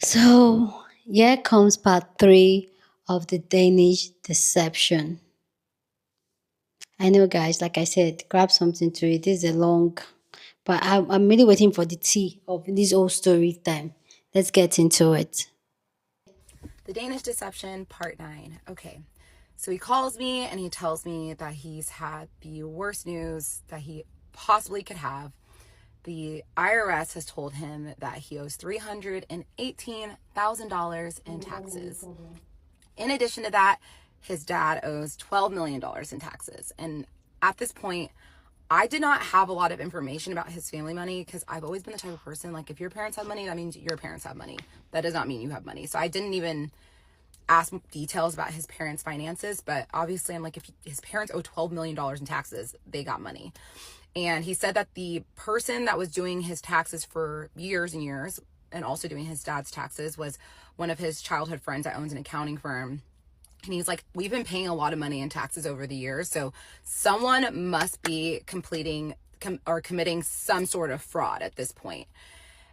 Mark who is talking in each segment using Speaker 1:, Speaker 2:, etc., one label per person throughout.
Speaker 1: So, here comes part three of the Danish deception. I know, guys, like I said, grab something to eat. This is a long, but I'm really waiting for the tea of this whole story time. Let's get into it.
Speaker 2: The Danish Deception, Part 9. Okay. So he calls me and he tells me that he's had the worst news that he possibly could have. The IRS has told him that he owes $318,000 in taxes. In addition to that, his dad owes $12 million in taxes. And at this point, I did not have a lot of information about his family money because I've always been the type of person, like, if your parents have money, that means your parents have money. That does not mean you have money. So I didn't even ask details about his parents' finances, but obviously I'm like, if his parents owe $12 million in taxes, they got money. And he said that the person that was doing his taxes for years and years and also doing his dad's taxes was one of his childhood friends that owns an accounting firm. And he's like, we've been paying a lot of money in taxes over the years, so someone must be committing some sort of fraud at this point.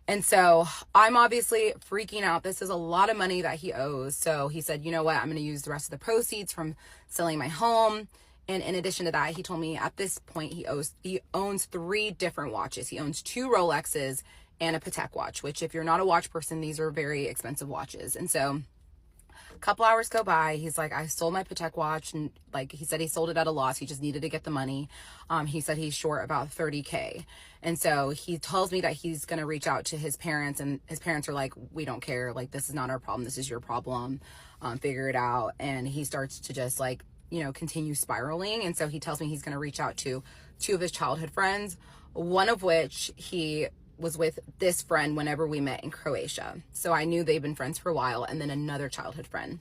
Speaker 2: And so I'm obviously freaking out. This is a lot of money that he owes. So he said, you know what, I'm going to use the rest of the proceeds from selling my home. And in addition to that, he told me at this point he owns 3 different watches. He owns 2 Rolexes and a Patek watch, which, if you're not a watch person, these are very expensive watches. And so a couple hours go by. He's like, I sold my Patek watch, and like he said, he sold it at a loss. He just needed to get the money. He said he's short about 30K. And so he tells me that he's going to reach out to his parents, and his parents are like, we don't care. Like, this is not our problem. This is your problem. Figure it out. And he starts to just, like, continue spiraling. And so he tells me he's going to reach out to 2 of his childhood friends, one of which he was with this friend whenever we met in Croatia. So I knew they've been friends for a while, and then another childhood friend.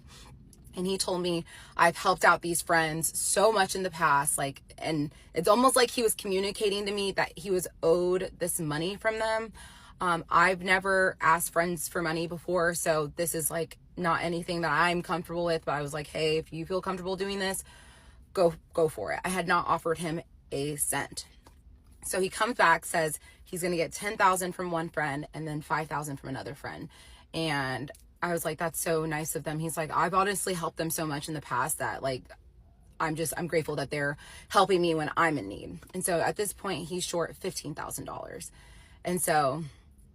Speaker 2: And he told me, I've helped out these friends so much in the past, like, and it's almost like he was communicating to me that he was owed this money from them. I've never asked friends for money before, so this is like not anything that I'm comfortable with, but I was like, hey, if you feel comfortable doing this, go for it. I had not offered him a cent. So he comes back, says he's going to get 10,000 from one friend and then 5,000 from another friend. And I was like, that's so nice of them. He's like, I've honestly helped them so much in the past that, like, I'm grateful that they're helping me when I'm in need. And so at this point, he's short $15,000. And so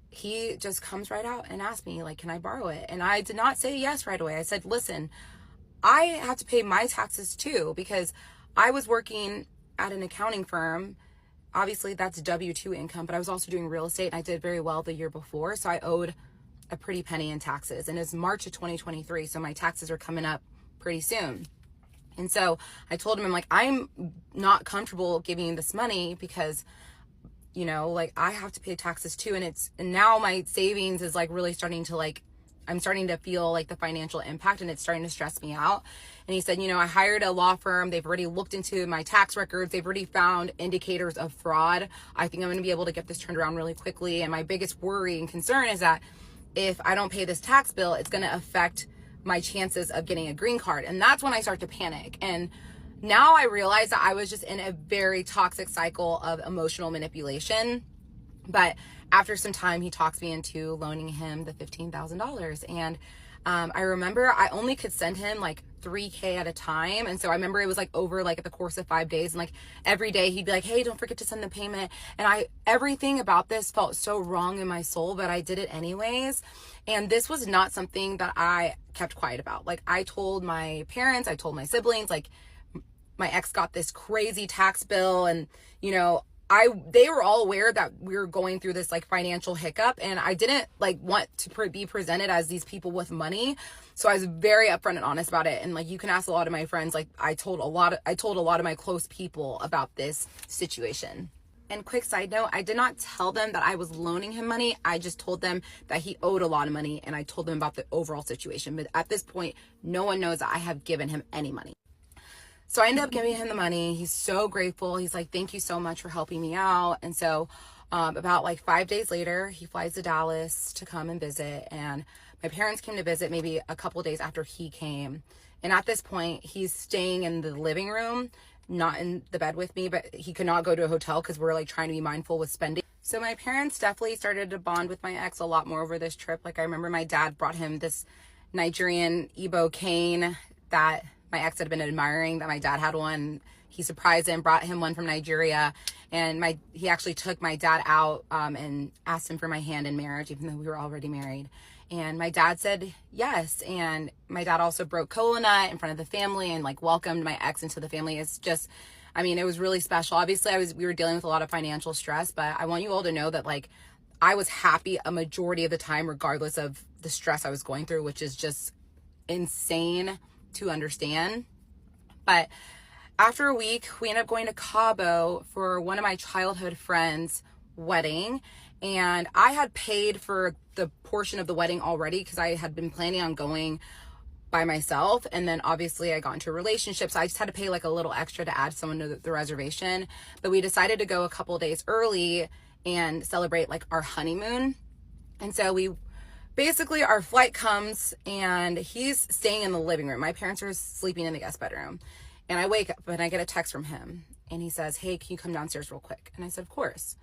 Speaker 2: he just comes right out and asks me, like, can I borrow it? And I did not say yes right away. I said, listen, I have to pay my taxes too, because I was working at an accounting firm. Obviously that's W-2 income, but I was also doing real estate, and I did very well the year before. So I owed a pretty penny in taxes, and it's March of 2023. So my taxes are coming up pretty soon. And so I told him, I'm like, I'm not comfortable giving you this money because, like, I have to pay taxes too. And now my savings is, like, really starting to, like, I'm starting to feel like the financial impact, and it's starting to stress me out. And he said, I hired a law firm. They've already looked into my tax records. They've already found indicators of fraud. I think I'm going to be able to get this turned around really quickly. And my biggest worry and concern is that if I don't pay this tax bill, it's going to affect my chances of getting a green card. And that's when I start to panic. And now I realize that I was just in a very toxic cycle of emotional manipulation. But after some time, he talks me into loaning him the $15,000. And I remember I only could send him like 3K at a time. And so I remember it was like over like at the course of 5 days. And like every day he'd be like, hey, don't forget to send the payment. And everything about this felt so wrong in my soul, but I did it anyways. And this was not something that I kept quiet about. Like, I told my parents, I told my siblings, like, my ex got this crazy tax bill, and, they were all aware that we were going through this, like, financial hiccup, and I didn't, like, want to be presented as these people with money. So I was very upfront and honest about it. And, like, you can ask a lot of my friends, like, I told a lot of my close people about this situation. And quick side note, I did not tell them that I was loaning him money. I just told them that he owed a lot of money, and I told them about the overall situation. But at this point, no one knows that I have given him any money. So I ended up giving him the money. He's so grateful. He's like, thank you so much for helping me out. And so about like 5 days later, he flies to Dallas to come and visit. And my parents came to visit maybe a couple days after he came. And at this point, he's staying in the living room, not in the bed with me, but he could not go to a hotel because we're like trying to be mindful with spending. So my parents definitely started to bond with my ex a lot more over this trip. Like I remember my dad brought him this Nigerian Igbo cane that my ex had been admiring, that my dad had one. He surprised him, brought him one from Nigeria, and he actually took my dad out and asked him for my hand in marriage, even though we were already married. And my dad said yes. And my dad also broke kola nut in front of the family and like welcomed my ex into the family. It's just, I mean, it was really special. Obviously, we were dealing with a lot of financial stress, but I want you all to know that like I was happy a majority of the time, regardless of the stress I was going through, which is just insane to understand. But after a week, we ended up going to Cabo for one of my childhood friends' wedding. And I had paid for the portion of the wedding already because I had been planning on going by myself. And then obviously I got into a relationship, so I just had to pay like a little extra to add someone to the reservation. But we decided to go a couple days early and celebrate like our honeymoon. And so basically our flight comes and he's staying in the living room. My parents are sleeping in the guest bedroom. And I wake up and I get a text from him and he says, "Hey, can you come downstairs real quick?" And I said, "Of course."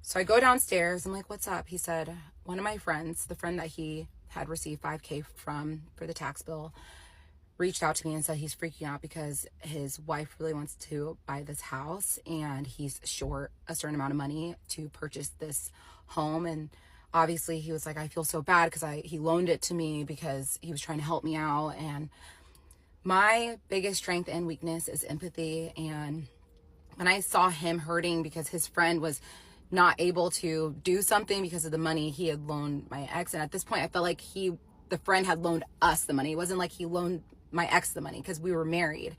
Speaker 2: So I go downstairs. I'm like, "What's up?" He said, one of my friends, the friend that he had received $5,000 from for the tax bill, reached out to me and said he's freaking out because his wife really wants to buy this house and he's short a certain amount of money to purchase this home. And obviously he was like, "I feel so bad because he loaned it to me because he was trying to help me out." And my biggest strength and weakness is empathy. And when I saw him hurting because his friend was not able to do something because of the money he had loaned my ex, and at this point I felt like the friend had loaned us the money. It wasn't like he loaned my ex the money because we were married.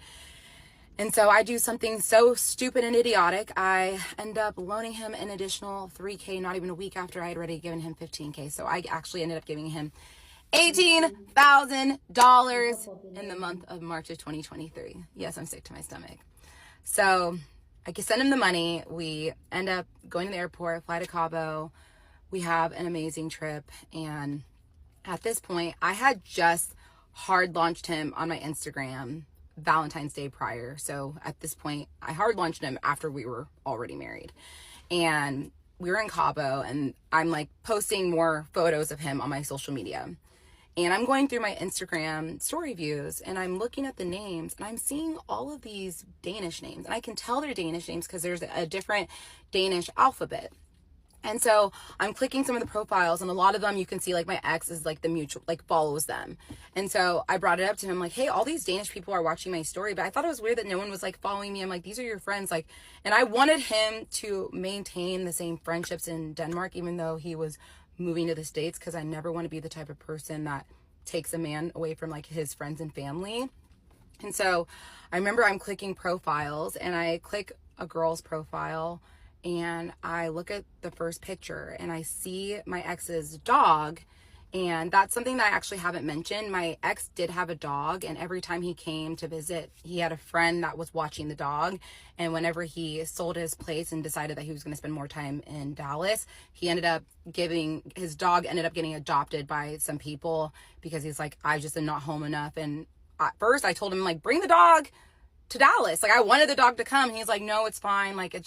Speaker 2: And so I do something so stupid and idiotic. I end up loaning him an additional $3,000 not even a week after I had already given him $15,000. So I actually ended up giving him $18,000 in the month of March of 2023. Yes, I'm sick to my stomach. So I can send him the money. We end up going to the airport, fly to Cabo. We have an amazing trip. And at this point, I had just hard launched him on my Instagram Valentine's Day prior. So at this point, I hard launched him after we were already married. And we were in Cabo and I'm like posting more photos of him on my social media. And I'm going through my Instagram story views and I'm looking at the names and I'm seeing all of these Danish names. And I can tell they're Danish names because there's a different Danish alphabet. And so I'm clicking some of the profiles and a lot of them you can see like my ex is like the mutual, like follows them. And so I brought it up to him like, "Hey, all these Danish people are watching my story, but I thought it was weird that no one was like following me." I'm like, "These are your friends." Like, and I wanted him to maintain the same friendships in Denmark, even though he was moving to the States, because I never want to be the type of person that takes a man away from like his friends and family. And so I remember I'm clicking profiles and I click a girl's profile and I look at the first picture and I see my ex's dog. And that's something that I actually haven't mentioned. My ex did have a dog, and every time he came to visit, he had a friend that was watching the dog. And whenever he sold his place and decided that he was going to spend more time in Dallas, his dog ended up getting adopted by some people because he's like, "I just am not home enough." And at first I told him like, "Bring the dog to Dallas." Like I wanted the dog to come. And he's like, "No, it's fine. Like, that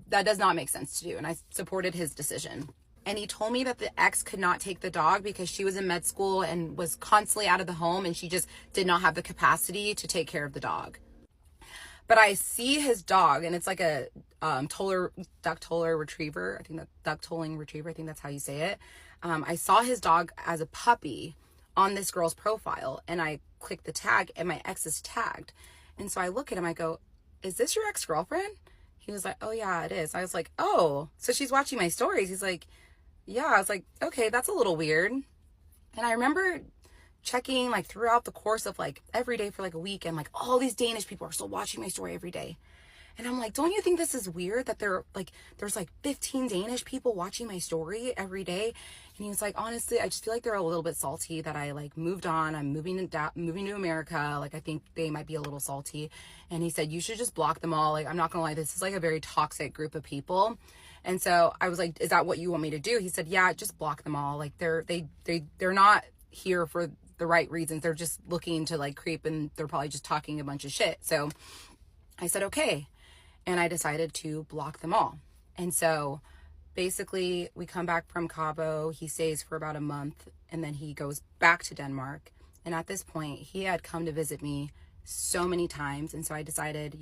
Speaker 2: does not make sense to do." And I supported his decision. And he told me that the ex could not take the dog because she was in med school and was constantly out of the home and she just did not have the capacity to take care of the dog. But I see his dog and it's like a duck-toller retriever. I think that duck-tolling retriever. I think that's how you say it. I saw his dog as a puppy on this girl's profile and I clicked the tag and my ex is tagged. And so I look at him, I go, "Is this your ex-girlfriend?" He was like, "Oh yeah, it is." I was like, "Oh, so she's watching my stories." He's like, "Yeah." I was like, "Okay, that's a little weird." And I remember checking like throughout the course of like every day for like a week and like all these Danish people are still watching my story every day. And I'm like, "Don't you think this is weird that there's like 15 Danish people watching my story every day?" And he was like, "Honestly, I just feel like they're a little bit salty that I like moved on. I'm moving to America. Like, I think they might be a little salty." And he said, "You should just block them all. Like, I'm not gonna lie, this is like a very toxic group of people." And so I was like, "Is that what you want me to do?" He said, "Yeah, just block them all. Like, they're not here for the right reasons. They're just looking to like creep and they're probably just talking a bunch of shit." So I said, "Okay." and I decided to block them all. And so basically, we come back from Cabo, he stays for about a month, and then he goes back to Denmark. And at this point, he had come to visit me so many times. And so I decided,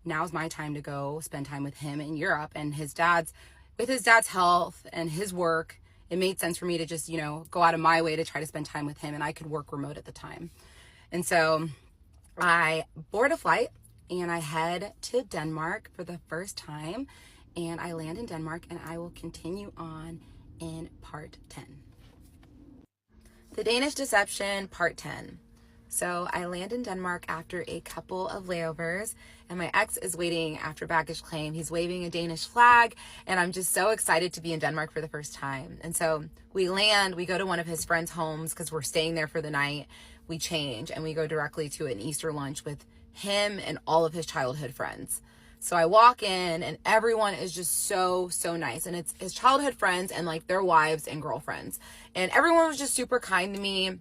Speaker 2: now's my time to go spend time with him in Europe. And with his dad's health and his work, it made sense for me to just, go out of my way to try to spend time with him. And I could work remote at the time. And so I board a flight and I head to Denmark for the first time. And I land in Denmark, and I will continue on in part 10. The Danish Deception, part 10. So I land in Denmark after a couple of layovers, and my ex is waiting after baggage claim. He's waving a Danish flag, and I'm just so excited to be in Denmark for the first time. And so we land, we go to one of his friends' homes because we're staying there for the night. We change, and we go directly to an Easter lunch with him and all of his childhood friends. So I walk in and everyone is just so nice. And it's his childhood friends and like their wives and girlfriends. And everyone was just super kind to me.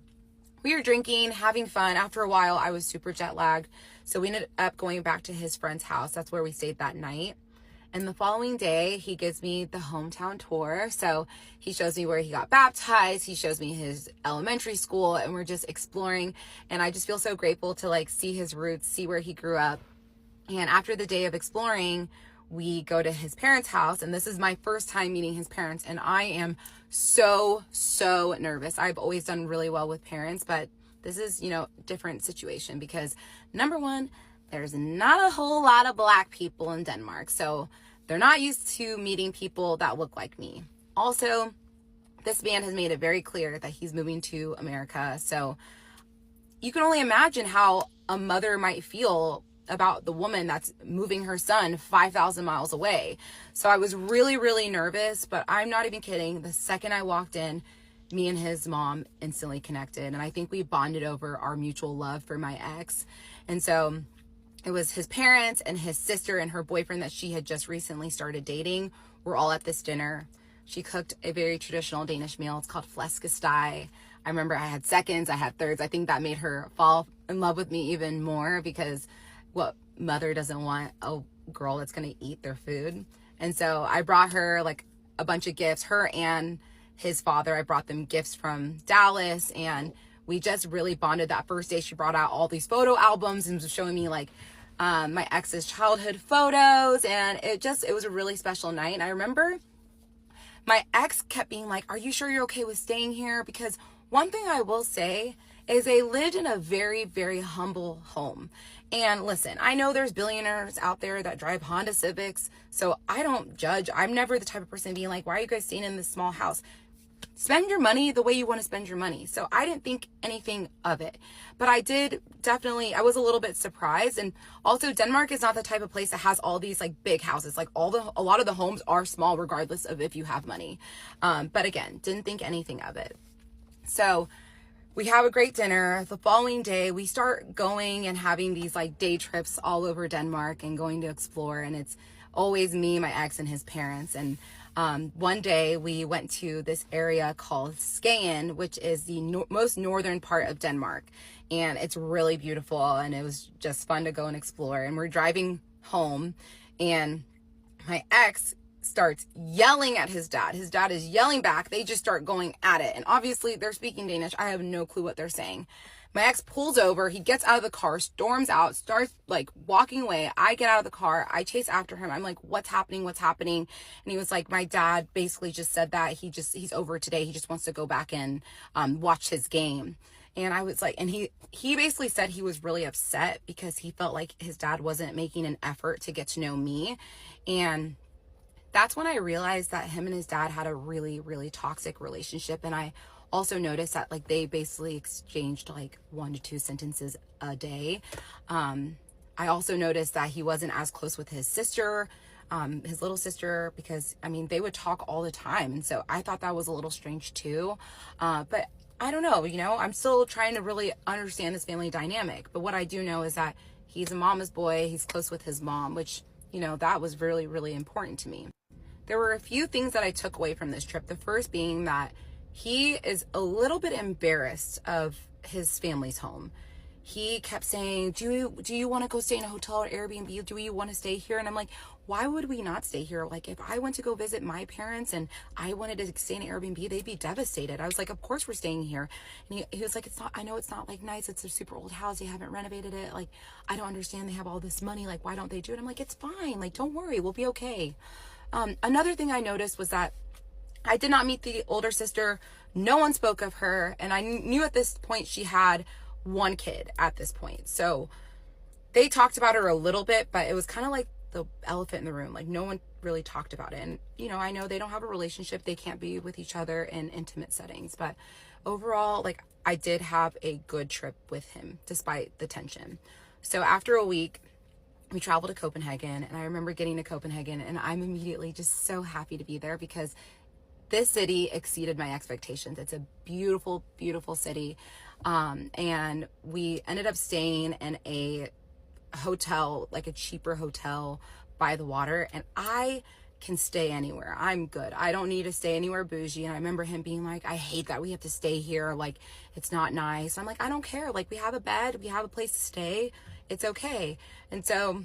Speaker 2: We were drinking, having fun. After a while, I was super jet lagged. So we ended up going back to his friend's house. That's where we stayed that night. And the following day, he gives me the hometown tour. So he shows me where he got baptized. He shows me his elementary school, and we're just exploring. And I just feel so grateful to like see his roots, see where he grew up. And after the day of exploring, we go to his parents' house, and this is my first time meeting his parents, and I am so nervous. I've always done really well with parents, but this is, different situation because number one, there's not a whole lot of Black people in Denmark, so they're not used to meeting people that look like me. Also, this man has made it very clear that he's moving to America, so you can only imagine how a mother might feel about the woman that's moving her son 5,000 miles away. So I was really nervous, but I'm not even kidding. The second I walked in, me and his mom instantly connected. And I think we bonded over our mutual love for my ex. And so it was his parents and his sister and her boyfriend that she had just recently started dating. We're all at this dinner. She cooked a very traditional Danish meal. It's called flæskesteg. I remember I had seconds, I had thirds. I think that made her fall in love with me even more because what mother doesn't want a girl that's going to eat their food? And so I brought her like a bunch of gifts, her and his father. I brought them gifts from Dallas, and we just really bonded that first day. She brought out all these photo albums and was showing me like my ex's childhood photos, and it was a really special night. And I remember my ex kept being like, "Are you sure you're okay with staying here?" Because one thing I will say is they lived in a very humble home. And listen, I know there's billionaires out there that drive Honda Civics, so I don't judge. I'm never the type of person being like, why are you guys staying in this small house? Spend your money the way you want to spend your money. So I didn't think anything of it. But I was a little bit surprised. And also, Denmark is not the type of place that has all these like big houses. Like a lot of the homes are small regardless of if you have money. But again, didn't think anything of it. So we have a great dinner. The following day, we start going and having these like day trips all over Denmark and going to explore. And it's always me, my ex, and his parents. And one day we went to this area called Skagen, which is the most northern part of Denmark. And it's really beautiful. And it was just fun to go and explore. And we're driving home, and my ex starts yelling at his dad. His dad is yelling back. They just start going at it. And obviously they're speaking Danish. I have no clue what they're saying. My ex pulls over. He gets out of the car, storms out, starts like walking away. I get out of the car. I chase after him. I'm like, what's happening? And he was like, my dad basically just said that he's over today. He just wants to go back and watch his game. And I was like, and he basically said he was really upset because he felt like his dad wasn't making an effort to get to know me. And that's when I realized that him and his dad had a really toxic relationship. And I also noticed that like they basically exchanged like 1 to 2 sentences a day. I also noticed that he wasn't as close with his sister, his little sister, because I mean, they would talk all the time. And so I thought that was a little strange too. But I don't know, I'm still trying to really understand this family dynamic. But what I do know is that he's a mama's boy. He's close with his mom, which, that was really important to me. There were a few things that I took away from this trip. The first being that he is a little bit embarrassed of his family's home. he kept saying, do you want to go stay in a hotel or Airbnb? Do you want to stay here? And I'm like, why would we not stay here? Like, if I went to go visit my parents and I wanted to stay in an Airbnb, they'd be devastated. I was like, of course we're staying here. And he was like, I know it's not like nice. It's a super old house. They haven't renovated it. Like, I don't understand. They have all this money. Like, why don't they do it? I'm like, it's fine. Like, don't worry. We'll be okay. Another thing I noticed was that I did not meet the older sister. No one spoke of her. And I knew at this point she had one kid at this point. So they talked about her a little bit, but it was kind of like the elephant in the room. Like, no one really talked about it. And, you know, I know they don't have a relationship. They can't be with each other in intimate settings. But overall, like, I did have a good trip with him despite the tension. So after a week, we traveled to Copenhagen, and I remember getting to Copenhagen, and I'm immediately just so happy to be there because this city exceeded my expectations. It's a beautiful, beautiful city. And we ended up staying in a hotel, like a cheaper hotel by the water. And I can stay anywhere. I'm good. I don't need to stay anywhere bougie. And I remember him being like, I hate that we have to stay here. Like, it's not nice. I'm like, I don't care. Like, we have a bed, we have a place to stay. It's okay. And so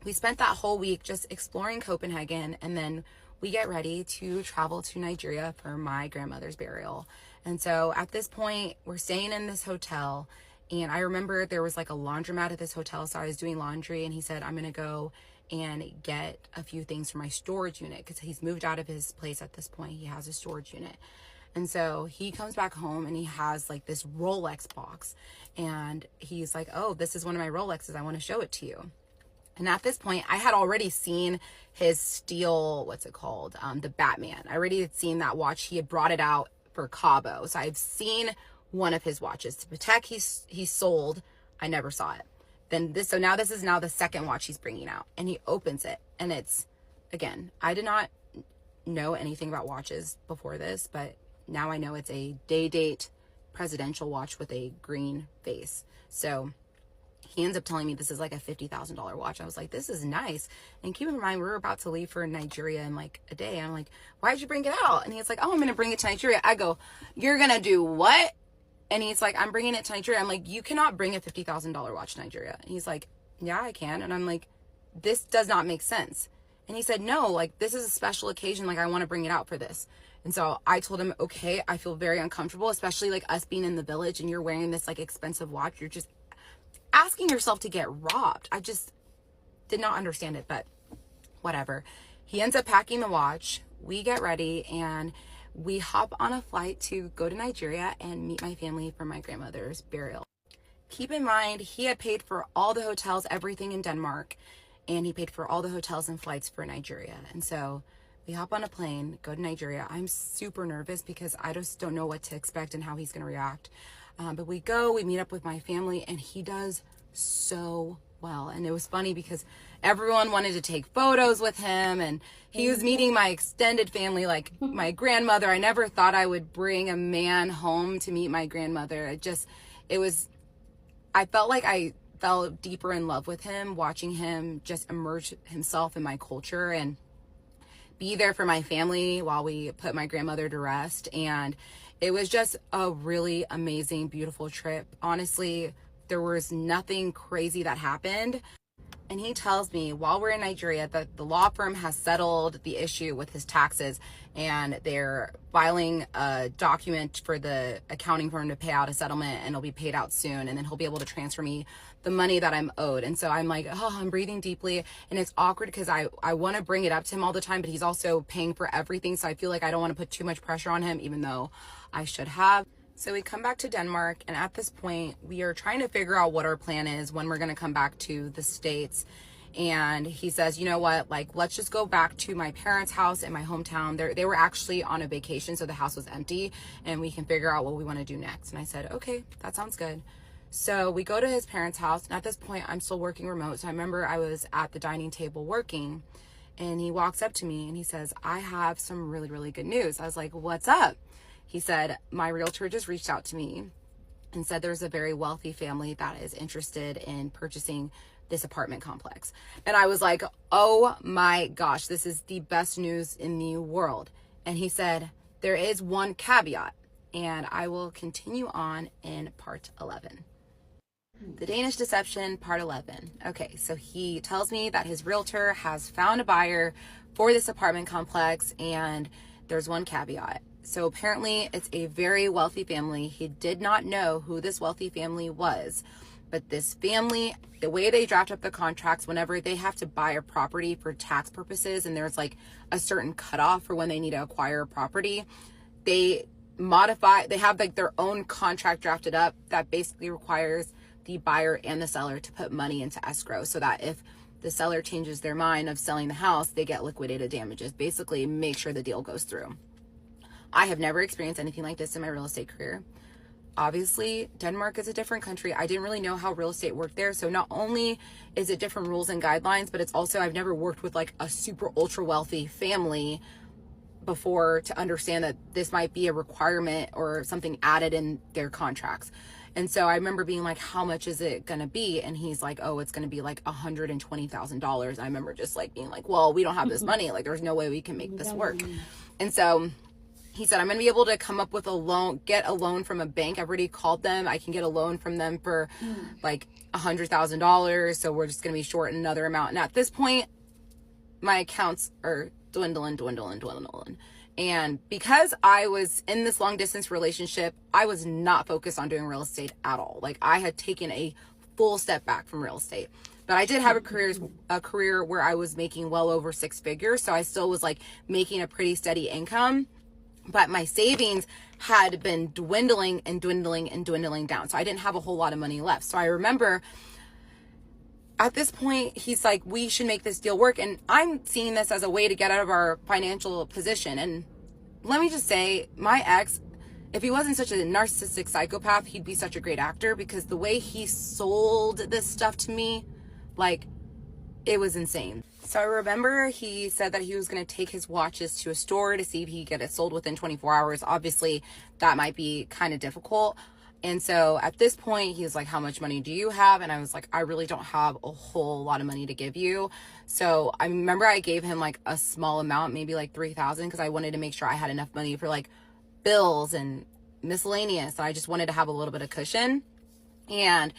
Speaker 2: we spent that whole week just exploring Copenhagen, and then we get ready to travel to Nigeria for my grandmother's burial. And so at this point, we're staying in this hotel, and I remember there was like a laundromat at this hotel, so I was doing laundry, and he said, I'm gonna go and get a few things for my storage unit, because he's moved out of his place at this point. He has a storage unit. And so he comes back home and he has like this Rolex box, and he's like, oh, this is one of my Rolexes. I want to show it to you. And at this point, I had already seen his steel, what's it called? The Batman. I already had seen that watch. He had brought it out for Cabo. So I've seen one of his watches. To Patek, he sold. I never saw it. So now this is now the second watch he's bringing out. And he opens it. And it's, again, I did not know anything about watches before this, but now I know it's a day-date presidential watch with a green face. So he ends up telling me this is like a $50,000 watch. I was like, this is nice. And keep in mind, we're about to leave for Nigeria in like a day. I'm like, why'd you bring it out? And he's like, oh, I'm going to bring it to Nigeria. I go, you're going to do what? And he's like, I'm bringing it to Nigeria. I'm like, you cannot bring a $50,000 watch to Nigeria. And he's like, yeah, I can. And I'm like, this does not make sense. And he said, no, like, this is a special occasion. Like, I want to bring it out for this. And so I told him, okay, I feel very uncomfortable, especially like us being in the village and you're wearing this like expensive watch. You're just asking yourself to get robbed. I just did not understand it, but whatever. He ends up packing the watch. We get ready and we hop on a flight to go to Nigeria and meet my family for my grandmother's burial. Keep in mind, he had paid for all the hotels, everything in Denmark, and he paid for all the hotels and flights for Nigeria. And so we hop on a plane, go to Nigeria. I'm super nervous because I just don't know what to expect and how he's going to react. But we meet up with my family, and he does so well. And it was funny because everyone wanted to take photos with him, and he was meeting my extended family, like my grandmother. I never thought I would bring a man home to meet my grandmother. I felt like I fell deeper in love with him, watching him just immerse himself in my culture and be there for my family while we put my grandmother to rest. And it was just a really amazing, beautiful trip. Honestly, there was nothing crazy that happened. And he tells me while we're in Nigeria that the law firm has settled the issue with his taxes, and they're filing a document for the accounting firm to pay out a settlement, and it'll be paid out soon. And then he'll be able to transfer me the money that I'm owed. And so I'm like, oh, I'm breathing deeply. And it's awkward because I want to bring it up to him all the time, but he's also paying for everything. So I feel like I don't want to put too much pressure on him, even though I should have. So we come back to Denmark, and at this point, we are trying to figure out what our plan is, when we're going to come back to the States. And he says, you know what, like, let's just go back to my parents' house in my hometown. They were actually on a vacation, so the house was empty, and we can figure out what we want to do next. And I said, okay, that sounds good. So we go to his parents' house, and at this point, I'm still working remote. So I remember I was at the dining table working, and he walks up to me, and he says, I have some really, really good news. I was like, what's up? He said, my realtor just reached out to me and said there's a very wealthy family that is interested in purchasing this apartment complex. And I was like, oh my gosh, this is the best news in the world. And he said, there is one caveat, and I will continue on in part 11. The Danish Deception, Part 11. Okay, so he tells me that his realtor has found a buyer for this apartment complex, and there's one caveat. So apparently it's a very wealthy family. He did not know who this wealthy family was, but this family, the way they draft up the contracts, whenever they have to buy a property for tax purposes, and there's like a certain cutoff for when they need to acquire a property, they have like their own contract drafted up that basically requires the buyer and the seller to put money into escrow, so that if the seller changes their mind of selling the house, they get liquidated damages. Basically, make sure the deal goes through. I have never experienced anything like this in my real estate career. Obviously, Denmark is a different country. I didn't really know how real estate worked there. So not only is it different rules and guidelines, but it's also, I've never worked with like a super ultra wealthy family before to understand that this might be a requirement or something added in their contracts. And so I remember being like, how much is it going to be? And he's like, oh, it's going to be like $120,000. I remember just like being like, well, we don't have this money. Like, there's no way we can make this work. And so he said, I'm going to be able to come up with a loan, get a loan from a bank. I've already called them. I can get a loan from them for like $100,000. So we're just going to be short another amount. And at this point, my accounts are dwindling. And because I was in this long distance relationship, I was not focused on doing real estate at all. Like, I had taken a full step back from real estate, but I did have a career where I was making well over 6 figures. So I still was like making a pretty steady income, but my savings had been dwindling down. So I didn't have a whole lot of money left. So I remember at this point, he's like, we should make this deal work. And I'm seeing this as a way to get out of our financial position. And let me just say, my ex, if he wasn't such a narcissistic psychopath, he'd be such a great actor, because the way he sold this stuff to me, like, it was insane. So I remember he said that he was going to take his watches to a store to see if he could get it sold within 24 hours. Obviously, that might be kind of difficult. And so at this point, he was like, how much money do you have? And I was like, I really don't have a whole lot of money to give you. So I remember I gave him like a small amount, maybe like 3,000, because I wanted to make sure I had enough money for like bills and miscellaneous. And I just wanted to have a little bit of cushion. And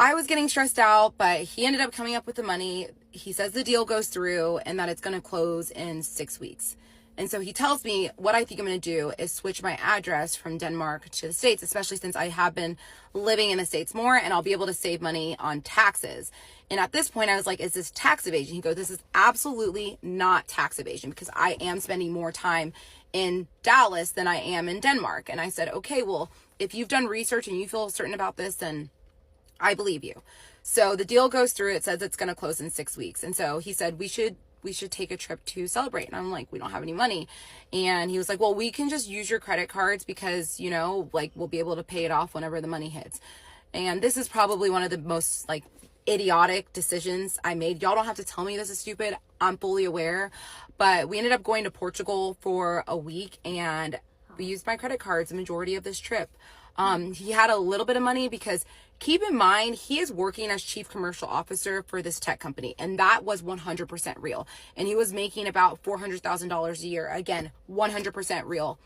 Speaker 2: I was getting stressed out, but he ended up coming up with the money. He says the deal goes through and that it's going to close in 6 weeks. And so he tells me what I think I'm going to do is switch my address from Denmark to the States, especially since I have been living in the States more, and I'll be able to save money on taxes. And at this point, I was like, is this tax evasion? He goes, this is absolutely not tax evasion, because I am spending more time in Dallas than I am in Denmark. And I said, okay, well, if you've done research and you feel certain about this, then I believe you. So the deal goes through. It says it's going to close in 6 weeks. And so he said, we should take a trip to celebrate. And I'm like, we don't have any money. And he was like, well, we can just use your credit cards, because, you know, like, we'll be able to pay it off whenever the money hits. And this is probably one of the most like idiotic decisions I made. Y'all don't have to tell me this is stupid. I'm fully aware. But we ended up going to Portugal for a week, and we used my credit cards the majority of this trip. He had a little bit of money, because keep in mind, he is working as chief commercial officer for this tech company, and that was 100% real. And he was making about $400,000 a year. Again, 100% real.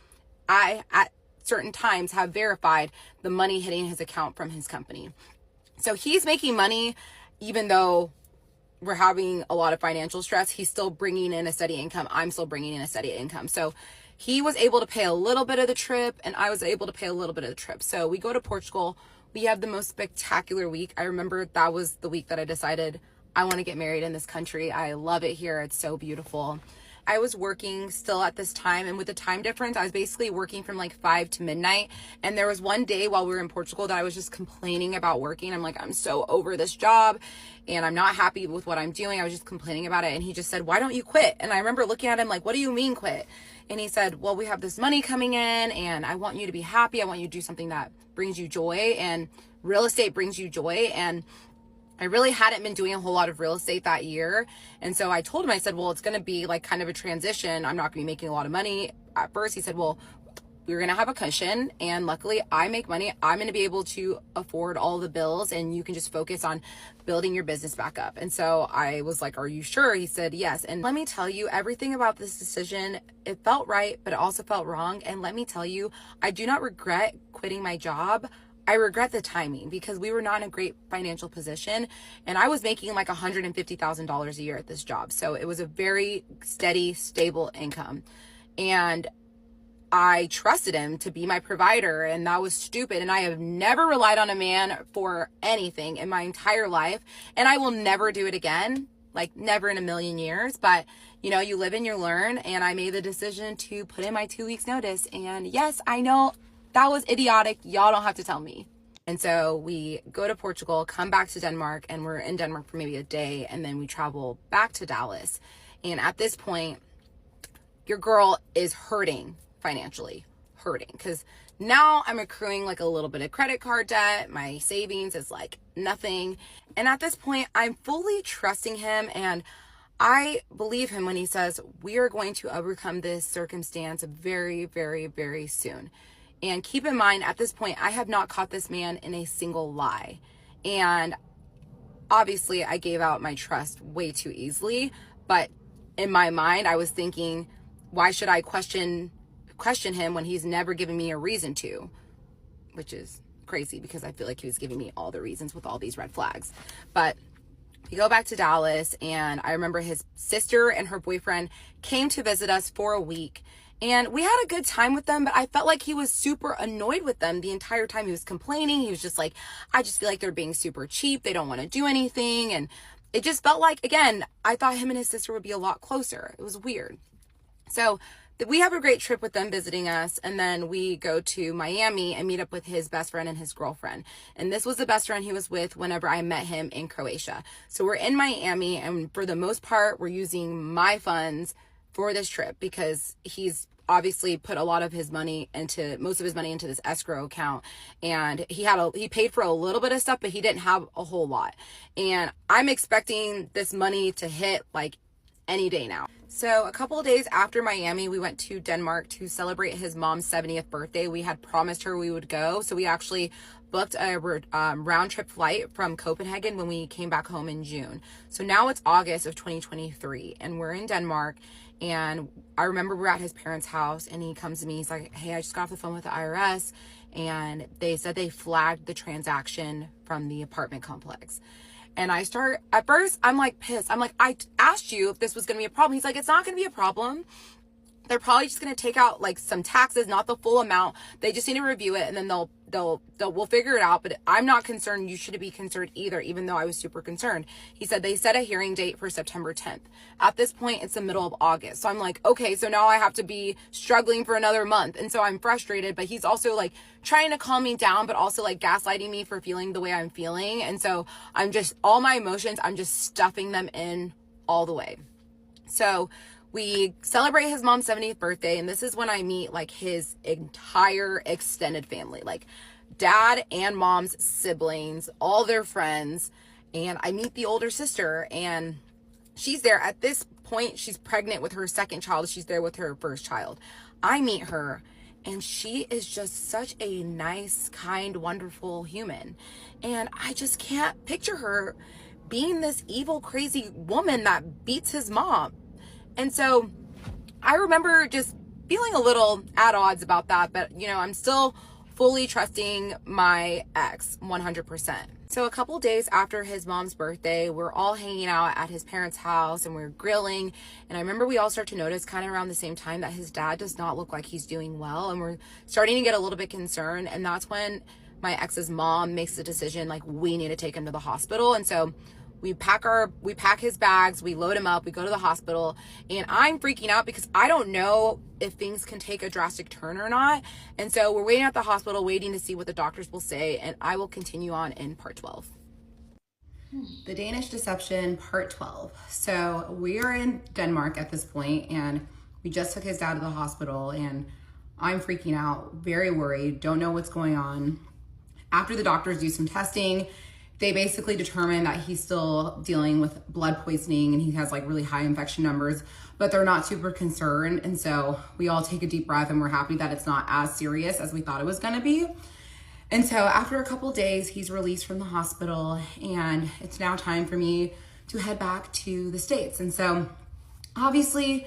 Speaker 2: I, at certain times, have verified the money hitting his account from his company. So he's making money, even though we're having a lot of financial stress. He's still bringing in a steady income. I'm still bringing in a steady income. So he was able to pay a little bit of the trip, and I was able to pay a little bit of the trip. So we go to Portugal. We have the most spectacular week. I remember that was the week that I decided I want to get married in this country. I love it here. It's so beautiful. I was working still at this time, and with the time difference, I was basically working from like 5 to midnight. And there was one day while we were in Portugal that I was just complaining about working. I'm like, I'm so over this job and I'm not happy with what I'm doing. I was just complaining about it. And he just said, why don't you quit? And I remember looking at him like, what do you mean quit? And he said, well, we have this money coming in, and I want you to be happy. I want you to do something that brings you joy, and real estate brings you joy. And I really hadn't been doing a whole lot of real estate that year. And so I told him, I said, well, it's going to be like kind of a transition. I'm not going to be making a lot of money at first. He said, well, we're going to have a cushion, and luckily I make money. I'm going to be able to afford all the bills, and you can just focus on building your business back up. And so I was like, are you sure? He said, yes. And let me tell you, everything about this decision, it felt right, but it also felt wrong. And let me tell you, I do not regret quitting my job. I regret the timing because we were not in a great financial position, and I was making like $150,000 a year at this job. So it was a very steady, stable income. And I trusted him to be my provider, and that was stupid. And I have never relied on a man for anything in my entire life, and I will never do it again, like never in a million years. But you know, you live and you learn, and I made the decision to put in my 2 weeks notice. And yes, I know that was idiotic. Y'all don't have to tell me. And so we go to Portugal, come back to Denmark, and we're in Denmark for maybe a day, and then we travel back to Dallas. And at this point, your girl is hurting financially, hurting, because now I'm accruing like a little bit of credit card debt. My savings is like nothing. And at this point, I'm fully trusting him, and I believe him when he says we are going to overcome this circumstance very, very, very soon. And keep in mind, at this point, I have not caught this man in a single lie. And obviously, I gave out my trust way too easily. But in my mind, I was thinking, why should I question him when he's never given me a reason to? Which is crazy because I feel like he was giving me all the reasons with all these red flags. But we go back to Dallas, and I remember his sister and her boyfriend came to visit us for a week. And we had a good time with them, but I felt like he was super annoyed with them the entire time. He was complaining. He was just like, I just feel like they're being super cheap. They don't want to do anything. And it just felt like, again, I thought him and his sister would be a lot closer. It was weird. So we have a great trip with them visiting us, and then we go to Miami and meet up with his best friend and his girlfriend. And this was the best friend he was with whenever I met him in Croatia. So we're in Miami, and for the most part, we're using my funds for this trip because he's obviously put a lot of his money into, most of his money into this escrow account. And he paid for a little bit of stuff, but he didn't have a whole lot. And I'm expecting this money to hit like any day now. So a couple of days after Miami, we went to Denmark to celebrate his mom's 70th birthday. We had promised her we would go. So we actually booked a round trip flight from Copenhagen when we came back home in June. So now it's August of 2023, and we're in Denmark. And I remember we're at his parents' house, and he comes to me. He's like, hey, I just got off the phone with the IRS, and they said they flagged the transaction from the apartment complex. And at first, I'm like pissed. I'm like, I asked you if this was going to be a problem. He's like, it's not going to be a problem. They're probably just going to take out like some taxes, not the full amount. They just need to review it, and then we'll figure it out. But I'm not concerned. You shouldn't be concerned either, even though I was super concerned. He said they set a hearing date for September 10th. At this point, it's the middle of August. So I'm like, okay, so now I have to be struggling for another month. And so I'm frustrated, but he's also like trying to calm me down, but also like gaslighting me for feeling the way I'm feeling. And so all my emotions, I'm just stuffing them in all the way. So we celebrate his mom's 70th birthday, and this is when I meet like his entire extended family, like dad and mom's siblings, all their friends. And I meet the older sister, and she's there. At this point, she's pregnant with her second child. She's there with her first child. I meet her, and she is just such a nice, kind, wonderful human. And I just can't picture her being this evil, crazy woman that beats his mom. And so I remember just feeling a little at odds about that, but you know, I'm still fully trusting my ex 100%. So a couple days after his mom's birthday, we're all hanging out at his parents' house and we're grilling. And I remember we all start to notice kind of around the same time that his dad does not look like he's doing well. And we're starting to get a little bit concerned. And that's when my ex's mom makes the decision, like, we need to take him to the hospital. And so we pack his bags, we load him up, we go to the hospital, and I'm freaking out because I don't know if things can take a drastic turn or not. And so we're waiting at the hospital, waiting to see what the doctors will say, and I will continue on in part 12. The Danish Deception, part 12. So we are in Denmark at this point, and we just took his dad to the hospital, and I'm freaking out, very worried, don't know what's going on. After the doctors do some testing, they basically determine that he's still dealing with blood poisoning and he has like really high infection numbers, but they're not super concerned. And so we all take a deep breath and we're happy that it's not as serious as we thought it was gonna be. And so after a couple days, he's released from the hospital, and it's now time for me to head back to the States. And so obviously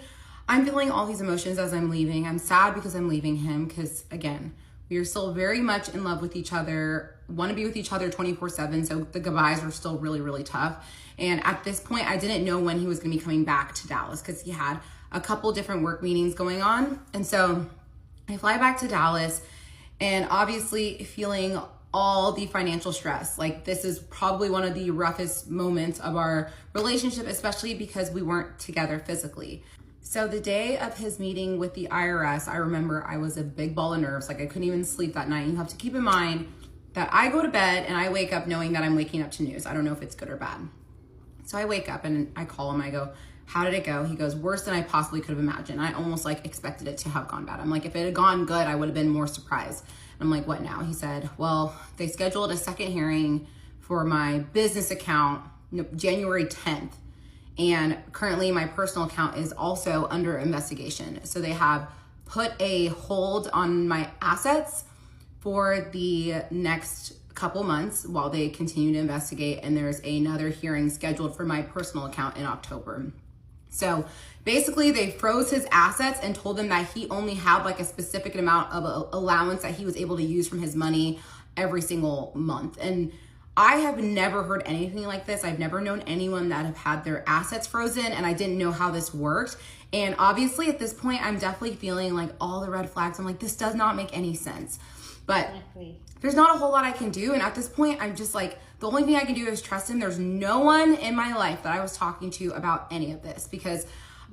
Speaker 2: I'm feeling all these emotions as I'm leaving. I'm sad because I'm leaving him because, again, We are still very much in love with each other, want to be with each other 24/7. So the goodbyes are still really, really tough. And at this point, I didn't know when he was going to be coming back to Dallas because he had a couple different work meetings going on. And so I fly back to Dallas, and obviously feeling all the financial stress. Like, this is probably one of the roughest moments of our relationship, especially because we weren't together physically. So the day of his meeting with the IRS, I remember I was a big ball of nerves. Like, I couldn't even sleep that night. You have to keep in mind that I go to bed and I wake up knowing that I'm waking up to news. I don't know if it's good or bad. So I wake up and I call him. I go, how did it go? He goes, worse than I possibly could have imagined. I almost like expected it to have gone bad. I'm like, if it had gone good, I would have been more surprised. I'm like, what now? He said, well, they scheduled a second hearing for my business account January 10th. And currently my personal account is also under investigation. So they have put a hold on my assets for the next couple months while they continue to investigate. And there's another hearing scheduled for my personal account in October. So basically they froze his assets and told him that he only had like a specific amount of allowance that he was able to use from his money every single month. And I have never heard anything like this. I've never known anyone that have had their assets frozen, and I didn't know how this worked. And obviously at this point, I'm definitely feeling like all the red flags. I'm like, this does not make any sense. But there's not a whole lot I can do. And at this point, I'm just like, the only thing I can do is trust him. There's no one in my life that I was talking to about any of this, because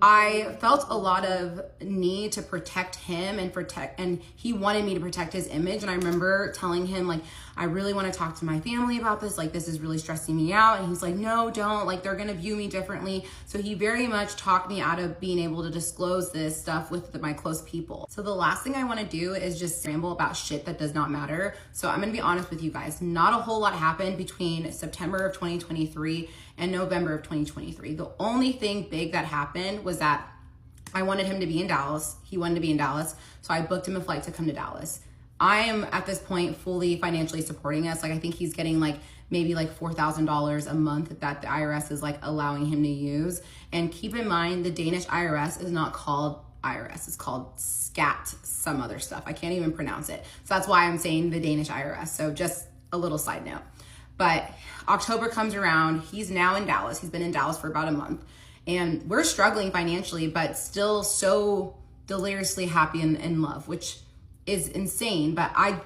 Speaker 2: I felt a lot of need to protect him and he wanted me to protect his image. And I remember telling him, like, I really want to talk to my family about this. Like, this is really stressing me out. And he's like, no, don't. Like, they're going to view me differently. So he very much talked me out of being able to disclose this stuff with my close people. So the last thing I want to do is just ramble about shit that does not matter. So I'm going to be honest with you guys. Not a whole lot happened between September of 2023 and November of 2023. The only thing big that happened was that I wanted him to be in Dallas. He wanted to be in Dallas. So I booked him a flight to come to Dallas. I am at this point fully financially supporting us. Like, I think he's getting like maybe like $4,000 a month that the IRS is like allowing him to use. And keep in mind, the Danish IRS is not called IRS. It's called SCAT, some other stuff. I can't even pronounce it. So that's why I'm saying the Danish IRS. So just a little side note. But October comes around. He's now in Dallas. He's been in Dallas for about a month. And we're struggling financially, but still so deliriously happy and in love, which is insane. But I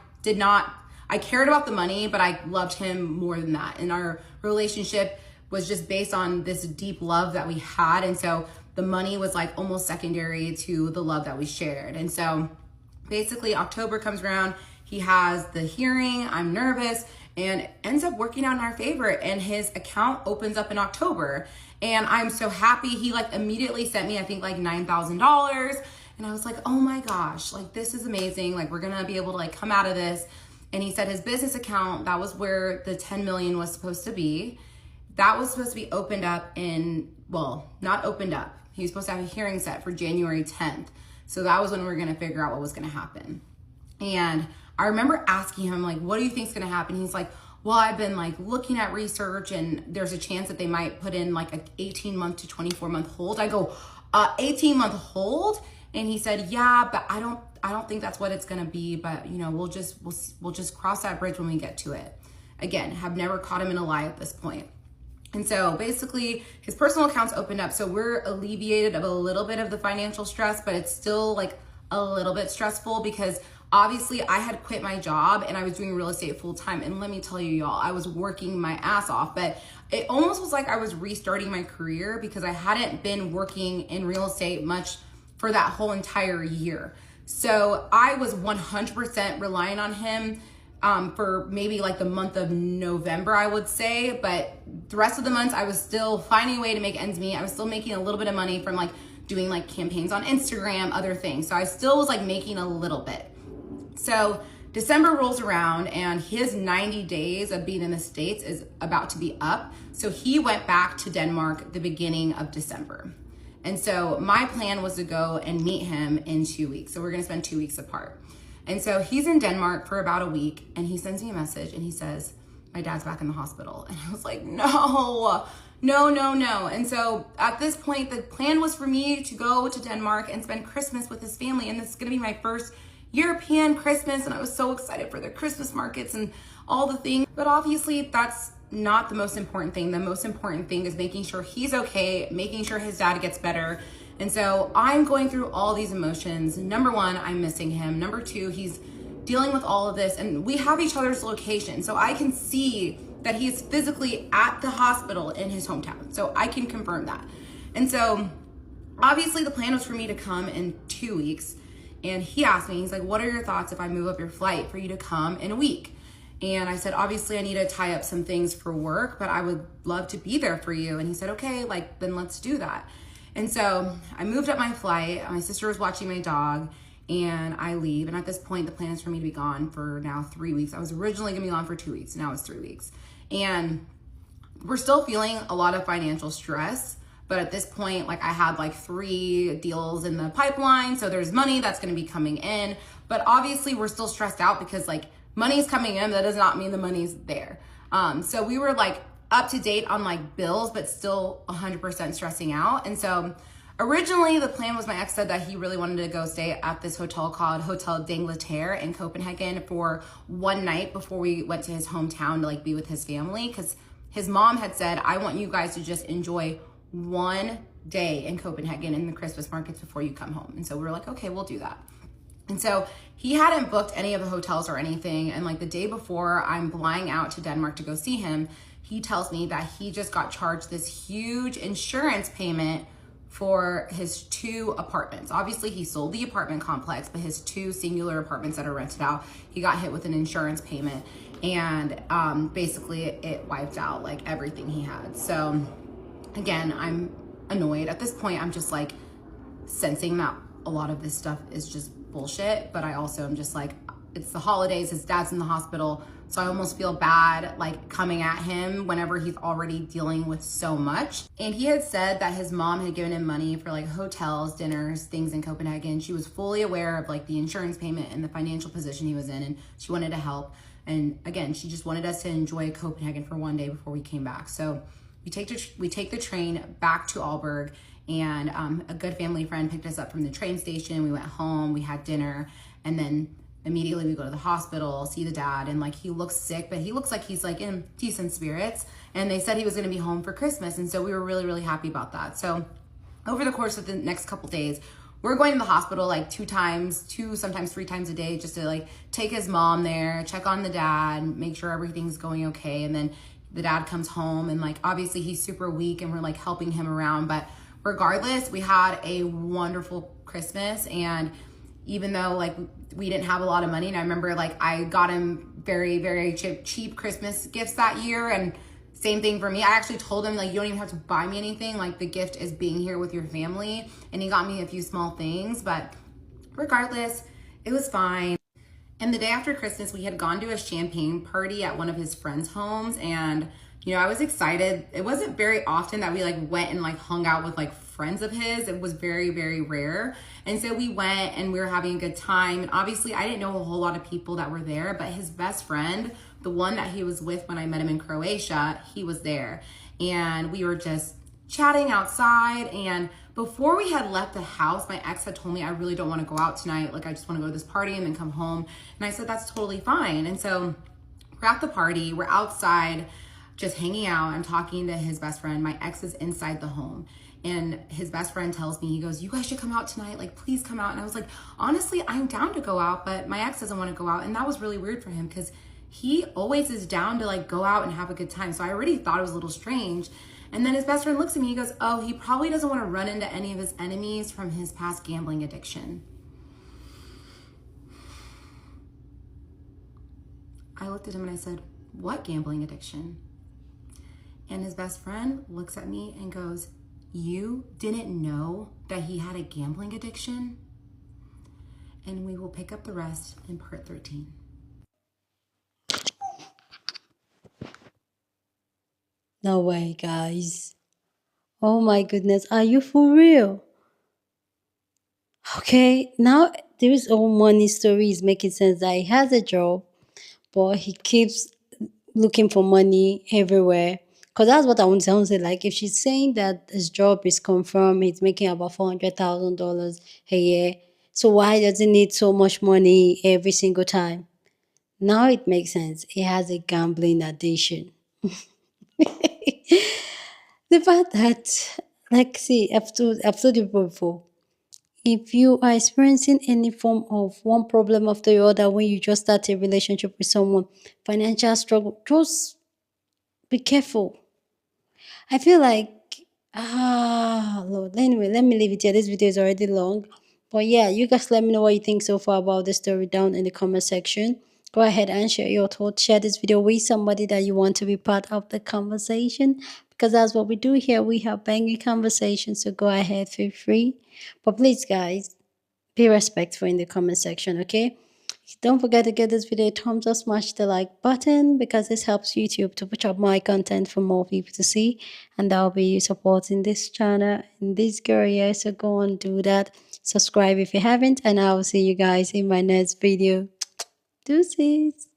Speaker 2: cared about the money, but I loved him more than that. And our relationship was just based on this deep love that we had. And so the money was like almost secondary to the love that we shared. And so basically October comes around, he has the hearing, I'm nervous, and ends up working out in our favor. And his account opens up in October. And I'm so happy. He like immediately sent me, I think like $9,000. And I was like, oh my gosh, like this is amazing. Like, we're gonna be able to like come out of this. And he said his business account, that was where the 10 million was supposed to be. That was supposed to be opened up not opened up. He was supposed to have a hearing set for January 10th. So that was when we were gonna figure out what was gonna happen. And I remember asking him, like, what do you think is gonna happen? He's like, well, I've been like looking at research and there's a chance that they might put in like an 18-month to 24-month hold. I go, 18-month hold? And he said, yeah, but I don't think that's what it's gonna be, but you know, we'll just cross that bridge when we get to it. Again, have never caught him in a lie at this point. And so basically his personal account's opened up. So we're alleviated of a little bit of the financial stress, but it's still like a little bit stressful because obviously I had quit my job and I was doing real estate full time. And let me tell you, y'all, I was working my ass off, but it almost was like I was restarting my career because I hadn't been working in real estate much for that whole entire year. So I was 100% relying on him for maybe like the month of November, I would say. But the rest of the months I was still finding a way to make ends meet. I was still making a little bit of money from like doing like campaigns on Instagram, other things. So I still was like making a little bit. So December rolls around and his 90 days of being in the States is about to be up. So he went back to Denmark the beginning of December. And so my plan was to go and meet him in 2 weeks. So we're gonna spend 2 weeks apart. And so he's in Denmark for about a week and he sends me a message and he says, my dad's back in the hospital. And I was like, no. And so at this point, the plan was for me to go to Denmark and spend Christmas with his family. And this is gonna be my first European Christmas, and I was so excited for the Christmas markets and all the things. But obviously, that's not the most important thing. The most important thing is making sure he's okay, making sure his dad gets better. And so I'm going through all these emotions. Number one, I'm missing him. Number two, he's dealing with all of this, and we have each other's location. So I can see that he's physically at the hospital in his hometown. So I can confirm that. And so obviously the plan was for me to come in 2 weeks. And he asked me, he's like, what are your thoughts if I move up your flight for you to come in a week? And I said, obviously I need to tie up some things for work, but I would love to be there for you. And he said, okay, like, then let's do that. And so I moved up my flight. My sister was watching my dog, and I leave. And at this point, the plan is for me to be gone for now 3 weeks. I was originally gonna be gone for 2 weeks. Now it's 3 weeks. And we're still feeling a lot of financial stress. But at this point, like, I had like 3 deals in the pipeline. So there's money that's going to be coming in. But obviously we're still stressed out because like money's coming in. That does not mean the money's there. So we were like up to date on like bills, but still 100% stressing out. And so originally the plan was, my ex said that he really wanted to go stay at this hotel called Hotel d'Angleterre in Copenhagen for one night before we went to his hometown to like be with his family. Because his mom had said, I want you guys to just enjoy one day in Copenhagen in the Christmas markets before you come home. And so we were like, okay, we'll do that. And so he hadn't booked any of the hotels or anything. And like the day before I'm flying out to Denmark to go see him, he tells me that he just got charged this huge insurance payment for his 2 apartments. Obviously he sold the apartment complex, but his 2 singular apartments that are rented out, he got hit with an insurance payment. And basically it wiped out like everything he had. So again, I'm annoyed. At this point, I'm just like sensing that a lot of this stuff is just bullshit. But I also am just like, it's the holidays, his dad's in the hospital. So I almost feel bad like coming at him whenever he's already dealing with so much. And he had said that his mom had given him money for like hotels, dinners, things in Copenhagen. She was fully aware of like the insurance payment and the financial position he was in, and she wanted to help. And again, she just wanted us to enjoy Copenhagen for one day before we came back. So we take the train back to Aalborg, and a good family friend picked us up from the train station. We went home, we had dinner, and then immediately we go to the hospital, see the dad, and like he looks sick, but he looks like he's like in decent spirits. And they said he was going to be home for Christmas, and so we were really, really happy about that. So over the course of the next couple days, we're going to the hospital like 2 times, 2, sometimes 3 times a day, just to like take his mom there, check on the dad, make sure everything's going okay. And then the dad comes home, and like obviously he's super weak, and we're like helping him around. But regardless, we had a wonderful Christmas. And even though like we didn't have a lot of money, and I remember like I got him very, very cheap Christmas gifts that year. And same thing for me. I actually told him like, you don't even have to buy me anything. Like the gift is being here with your family. And he got me a few small things, but regardless, it was fine. And the day after Christmas, we had gone to a champagne party at one of his friends' homes. And, you know, I was excited. It wasn't very often that we like went and like hung out with like friends of his. It was very, very rare. And so we went and we were having a good time. And obviously I didn't know a whole lot of people that were there, but his best friend, the one that he was with when I met him in Croatia, he was there. And we were just chatting outside. And before we had left the house, my ex had told me, I really don't want to go out tonight. Like, I just want to go to this party and then come home. And I said, that's totally fine. And so we're at the party, we're outside just hanging out. I'm talking to his best friend. My ex is inside the home. And his best friend tells me, he goes, you guys should come out tonight. Like, please come out. And I was like, honestly, I'm down to go out, but my ex doesn't want to go out. And that was really weird for him because he always is down to like go out and have a good time. So I already thought it was a little strange. And then his best friend looks at me, he goes, oh, he probably doesn't want to run into any of his enemies from his past gambling addiction. I looked at him and I said, what gambling addiction? And his best friend looks at me and goes, you didn't know that he had a gambling addiction? And we will pick up the rest in part 13.
Speaker 1: No way, guys. Oh my goodness. Are you for real? Okay, now this whole money story is making sense that he has a job, but he keeps looking for money everywhere. Because that's what I want to say. I want to say, like, if she's saying that his job is confirmed, he's making about $400,000 a year, So why does it need so much money every single time? Now it makes sense. It has a gambling addiction. The fact that, like, see, I've told you before, if you are experiencing any form of one problem after the other when you just start a relationship with someone, financial struggle, just be careful. I feel like, Lord. Anyway, let me leave it here. This video is already long. But yeah, you guys let me know what you think so far about the story down in the comment section. Go ahead and share your thoughts. Share this video with somebody that you want to be part of the conversation. Because that's what we do here. We have banging conversations. So go ahead, feel free. But please, guys, be respectful in the comment section, okay? Don't forget to give this video a thumbs up, smash the like button because this helps YouTube to push up my content for more people to see, and that'll be you supporting this channel and this girl here. So go and do that. Subscribe if you haven't, and I will see you guys in my next video. Deuces.